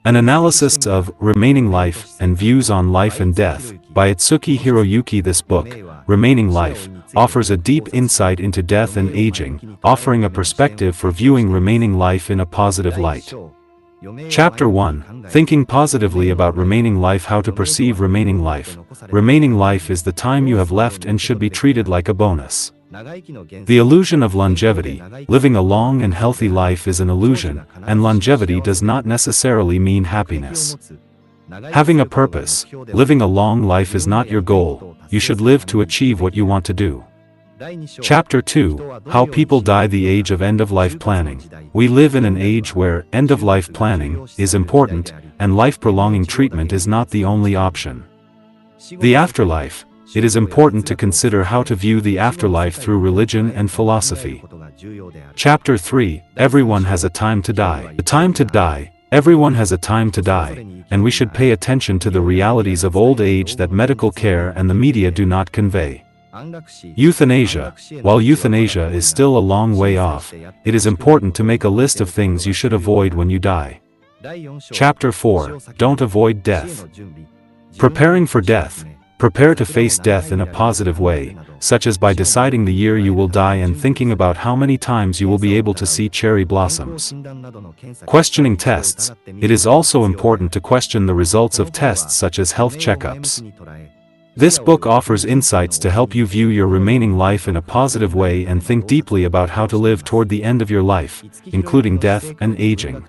An analysis of Remaining Life and Views on Life and Death by Itsuki Hiroyuki. This book, Remaining Life, offers a deep insight into death and aging, offering a perspective for viewing remaining life in a positive light. Chapter 1, Thinking Positively About Remaining Life. How to perceive remaining life. Remaining life is the time you have left and should be treated like a bonus. The illusion of longevity, living a long and healthy life, is an illusion, and longevity does not necessarily mean happiness. Having a purpose, living a long life is not your goal. You should live to achieve what you want to do. Chapter 2, How People Die. The age of end-of-life planning. We live in an age where end-of-life planning is important, and life-prolonging treatment is not the only option. The afterlife. It is important to consider how to view the afterlife through religion and philosophy. Chapter 3, Everyone has a time to die. The time to die. Everyone has a time to die, and we should pay attention to the realities of old age that medical care and the media do not convey. Euthanasia. While euthanasia is still a long way off, it is important to make a list of things you should avoid when you die. Chapter 4, Don't avoid death. Preparing for death. Prepare to face death in a positive way, such as by deciding the year you will die and thinking about how many times you will be able to see cherry blossoms. Questioning tests. It is also important to question the results of tests such as health checkups. This book offers insights to help you view your remaining life in a positive way and think deeply about how to live toward the end of your life, including death and aging.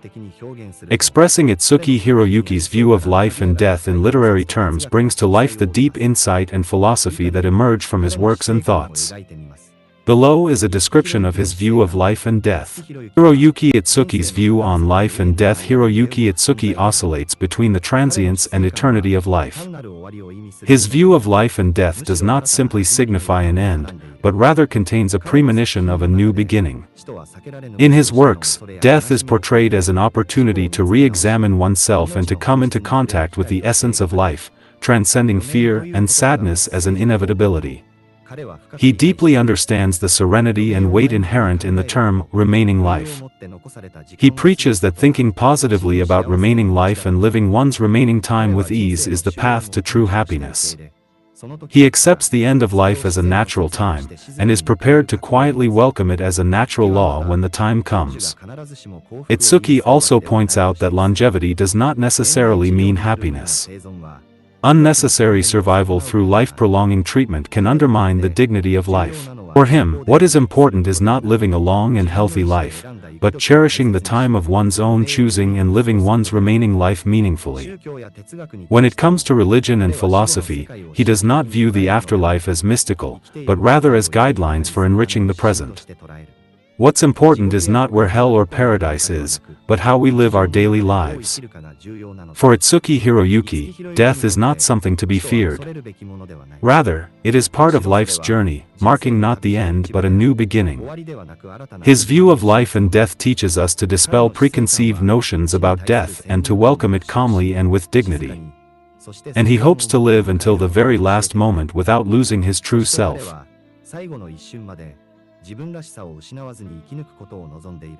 Expressing Itsuki Hiroyuki's view of life and death in literary terms brings to life the deep insight and philosophy that emerge from his works and thoughts. Below is a description of his view of life and death. Hiroyuki Itsuki's view on life and death. Hiroyuki Itsuki oscillates between the transience and eternity of life. His view of life and death does not simply signify an end, but rather contains a premonition of a new beginning. In his works, death is portrayed as an opportunity to re-examine oneself and to come into contact with the essence of life, transcending fear and sadness as an inevitability. He deeply understands the serenity and weight inherent in the term remaining life. He preaches that thinking positively about remaining life and living one's remaining time with ease is the path to true happiness. He accepts the end of life as a natural time, and is prepared to quietly welcome it as a natural law when the time comes. Itsuki also points out that longevity does not necessarily mean happiness. Unnecessary survival through life-prolonging treatment can undermine the dignity of life. For him, what is important is not living a long and healthy life, but cherishing the time of one's own choosing and living one's remaining life meaningfully. When it comes to religion and philosophy, he does not view the afterlife as mystical, but rather as guidelines for enriching the present. What's important is not where hell or paradise is, but how we live our daily lives. For Itsuki Hiroyuki, death is not something to be feared. Rather, it is part of life's journey, marking not the end but a new beginning. His view of life and death teaches us to dispel preconceived notions about death and to welcome it calmly and with dignity. And he hopes to live until the very last moment without losing his true self. 自分らしさを失わずに生き抜くことを望んでいる。